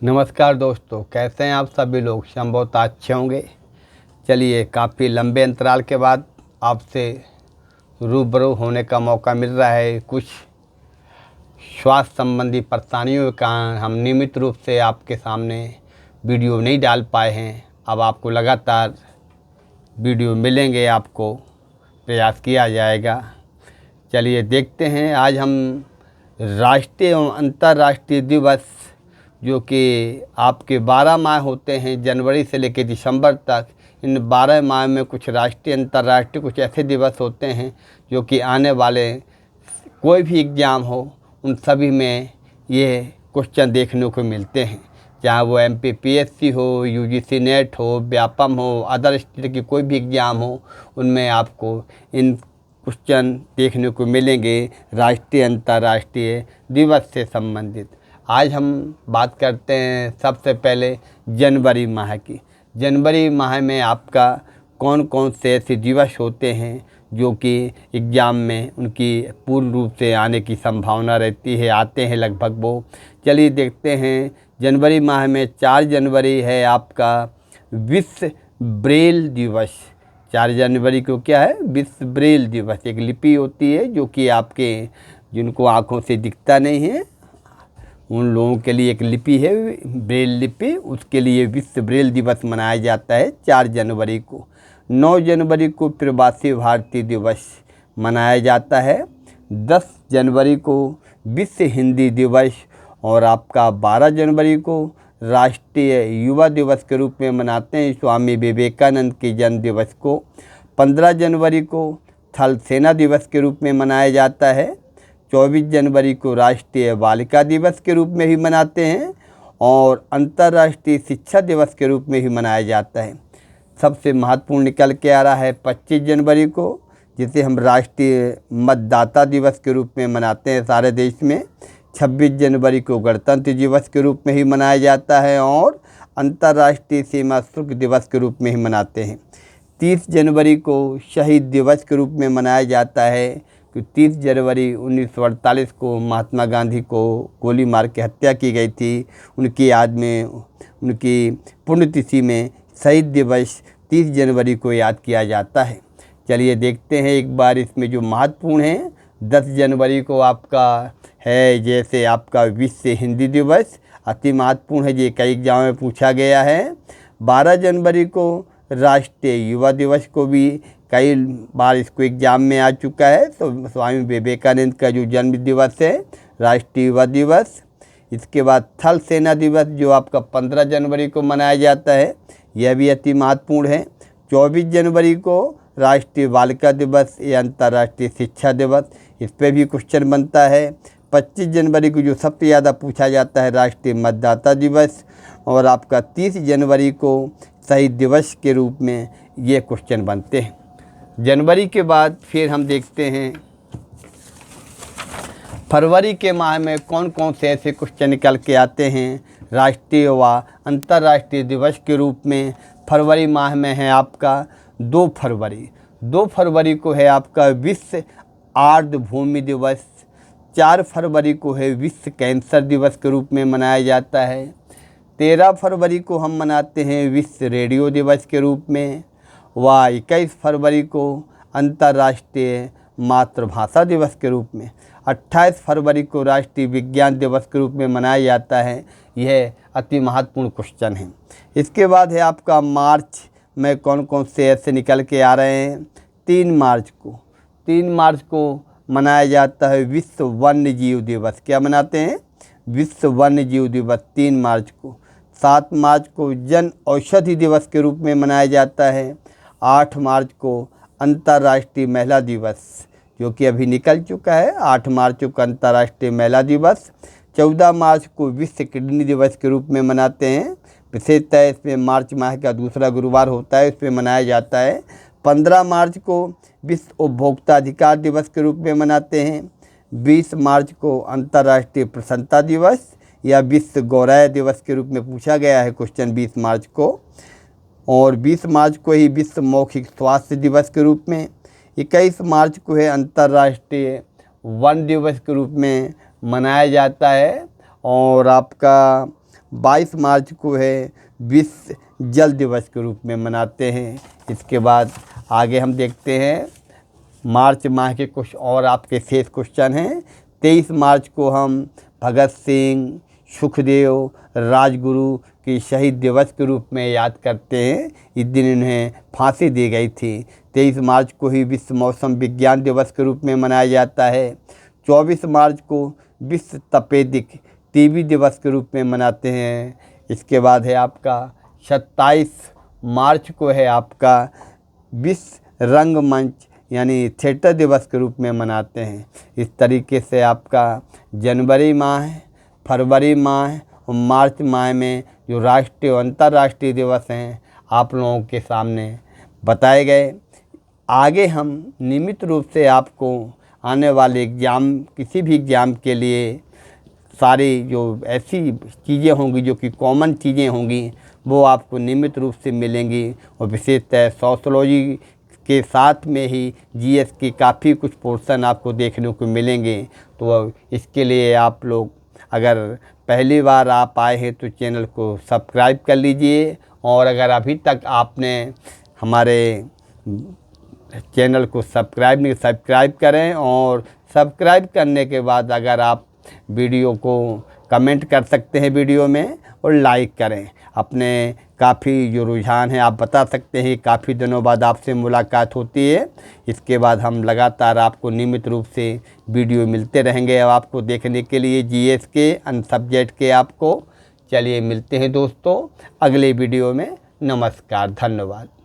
नमस्कार दोस्तों, कैसे हैं आप सभी लोग। हम बहुत अच्छे होंगे। चलिए, काफ़ी लंबे अंतराल के बाद आपसे रूबरू होने का मौका मिल रहा है। कुछ स्वास्थ्य संबंधी परेशानियों के कारण हम नियमित रूप से आपके सामने वीडियो नहीं डाल पाए हैं। अब आपको लगातार वीडियो मिलेंगे, आपको प्रयास किया जाएगा। चलिए देखते हैं, आज हम राष्ट्रीय एवं अंतर्राष्ट्रीय दिवस जो कि आपके 12 माह होते हैं, जनवरी से लेकर दिसंबर तक। इन 12 माह में कुछ राष्ट्रीय अंतर्राष्ट्रीय कुछ ऐसे दिवस होते हैं जो कि आने वाले कोई भी एग्ज़ाम हो उन सभी में ये क्वेश्चन देखने को मिलते हैं। चाहे वो MPPSC हो, UGC नेट हो, व्यापम हो, अदर स्टेट की कोई भी एग्ज़ाम हो, उनमें आपको इन क्वेश्चन देखने को मिलेंगे राष्ट्रीय अंतर्राष्ट्रीय दिवस से संबंधित। आज हम बात करते हैं सबसे पहले जनवरी माह की। जनवरी माह में आपका कौन कौन से ऐसे दिवस होते हैं जो कि एग्ज़ाम में उनकी पूर्ण रूप से आने की संभावना रहती है, आते हैं लगभग वो। चलिए देखते हैं। जनवरी माह में 4 जनवरी है आपका विश्व ब्रेल दिवस। 4 जनवरी को क्या है? विश्व ब्रेल दिवस। एक लिपि होती है जो कि आपके जिनको आँखों से दिखता नहीं है उन लोगों के लिए एक लिपि है, ब्रेल लिपि। उसके लिए विश्व ब्रेल दिवस मनाया जाता है 4 जनवरी को। 9 जनवरी को प्रवासी भारतीय दिवस मनाया जाता है। 10 जनवरी को विश्व हिंदी दिवस और आपका 12 जनवरी को राष्ट्रीय युवा दिवस के रूप में मनाते हैं स्वामी विवेकानंद के जन्म दिवस को। 15 जनवरी को थल सेना दिवस के रूप में मनाया जाता है। 24 जनवरी को राष्ट्रीय बालिका दिवस के रूप में भी मनाते हैं और अंतर्राष्ट्रीय शिक्षा दिवस के रूप में भी मनाया जाता है। सबसे महत्वपूर्ण निकल के आ रहा है 25 जनवरी को, जिसे हम राष्ट्रीय मतदाता दिवस के रूप में मनाते हैं सारे देश में। 26 जनवरी को गणतंत्र दिवस के रूप में ही मनाया जाता है और अंतर्राष्ट्रीय सीमा शुल्क दिवस के रूप में ही मनाते हैं। 30 जनवरी को शहीद दिवस के रूप में मनाया जाता है कि 30 जनवरी 1948 को महात्मा गांधी को गोली मार के हत्या की गई थी। उनकी याद में, उनकी पुण्यतिथि में शहीद दिवस 30 जनवरी को याद किया जाता है। चलिए देखते हैं एक बार इसमें जो महत्वपूर्ण है। 10 जनवरी को आपका है जैसे आपका विश्व हिंदी दिवस, अति महत्वपूर्ण है, ये कई एग्जाम में पूछा गया है। 12 जनवरी को राष्ट्रीय युवा दिवस को भी कई बार इसको एग्जाम में आ चुका है। तो स्वामी विवेकानंद का जो जन्म दिवस है, राष्ट्रीय युवा दिवस। इसके बाद थल सेना दिवस जो आपका 15 जनवरी को मनाया जाता है, यह भी अति महत्वपूर्ण है। 24 जनवरी को राष्ट्रीय बालिका दिवस या अंतर्राष्ट्रीय शिक्षा दिवस, इस पर भी क्वेश्चन बनता है। 25 जनवरी को जो सबसे ज़्यादा पूछा जाता है राष्ट्रीय मतदाता दिवस और आपका 30 जनवरी को शहीद दिवस के रूप में ये क्वेश्चन बनते हैं। जनवरी के बाद फिर हम देखते हैं फरवरी के माह में कौन कौन से ऐसे क्वेश्चन निकल के आते हैं राष्ट्रीय व अंतर्राष्ट्रीय दिवस के रूप में। फरवरी माह में है आपका 2 फरवरी। 2 फरवरी को है आपका विश्व आर्द्रभूमि दिवस। 4 फरवरी को है विश्व कैंसर दिवस के रूप में मनाया जाता है। 13 फरवरी को हम मनाते हैं विश्व रेडियो दिवस के रूप में व 21 फरवरी को अंतर्राष्ट्रीय मातृभाषा दिवस के रूप में। 28 फरवरी को राष्ट्रीय विज्ञान दिवस के रूप में मनाया जाता है। यह अति महत्वपूर्ण क्वेश्चन है। इसके बाद है आपका मार्च में कौन कौन से ऐसे निकल के आ रहे हैं। 3 मार्च को मनाया जाता है विश्व वन्य जीव दिवस। क्या मनाते हैं? विश्व वन्य जीव दिवस 3 मार्च को। 7 मार्च को जन औषधि दिवस के रूप में मनाया जाता है। 8 मार्च को अंतर्राष्ट्रीय महिला दिवस जो कि अभी निकल चुका है, 8 मार्च को अंतर्राष्ट्रीय महिला दिवस। 14 मार्च को विश्व किडनी दिवस के रूप में मनाते हैं। विशेषतः इसमें मार्च माह का दूसरा गुरुवार होता है, इसमें मनाया जाता है। 15 मार्च को विश्व उपभोक्ता अधिकार दिवस के रूप में मनाते हैं। 20 मार्च को अंतर्राष्ट्रीय प्रसन्नता दिवस या विश्व गौरव दिवस के रूप में पूछा गया है क्वेश्चन 20 मार्च को। और 20 मार्च को ही विश्व मौखिक स्वास्थ्य दिवस के रूप में। 21 मार्च को है अंतर्राष्ट्रीय वन दिवस के रूप में मनाया जाता है। और आपका 22 मार्च को है विश्व जल दिवस के रूप में मनाते हैं। इसके बाद आगे हम देखते हैं मार्च माह के कुछ और आपके शेष क्वेश्चन हैं। 23 मार्च को हम भगत सिंह, सुखदेव, राजगुरु की शहीद दिवस के रूप में याद करते हैं। इस दिन इन्हें फांसी दी गई थी। 23 मार्च को ही विश्व मौसम विज्ञान दिवस के रूप में मनाया जाता है। 24 मार्च को विश्व तपेदिक टीबी दिवस के रूप में मनाते हैं। इसके बाद है आपका 27 मार्च को है आपका विश्व रंगमंच यानी थिएटर दिवस के रूप में मनाते हैं। इस तरीके से आपका जनवरी माह, फरवरी माह और मार्च माह में जो राष्ट्रीय और अंतर्राष्ट्रीय दिवस हैं आप लोगों के सामने बताए गए। आगे हम नियमित रूप से आपको आने वाले एग्ज़ाम, किसी भी एग्ज़ाम के लिए सारी जो ऐसी चीज़ें होंगी जो कि कॉमन चीज़ें होंगी वो आपको नियमित रूप से मिलेंगी। और विशेषतः सोशियोलॉजी के साथ में ही जीएस की काफ़ी कुछ पोर्शन आपको देखने को मिलेंगे। तो इसके लिए आप लोग अगर पहली बार आप आए हैं तो चैनल को सब्सक्राइब कर लीजिए। और अगर अभी तक आपने हमारे चैनल को सब्सक्राइब करें। और सब्सक्राइब करने के बाद अगर आप वीडियो को कमेंट कर सकते हैं वीडियो में और लाइक करें। अपने काफ़ी जो रुझान है आप बता सकते हैं। काफ़ी दिनों बाद आपसे मुलाकात होती है। इसके बाद हम लगातार आपको नियमित रूप से वीडियो मिलते रहेंगे अब आपको देखने के लिए जीएस के अन्य सब्जेक्ट के आपको। चलिए मिलते हैं दोस्तों अगले वीडियो में। नमस्कार, धन्यवाद।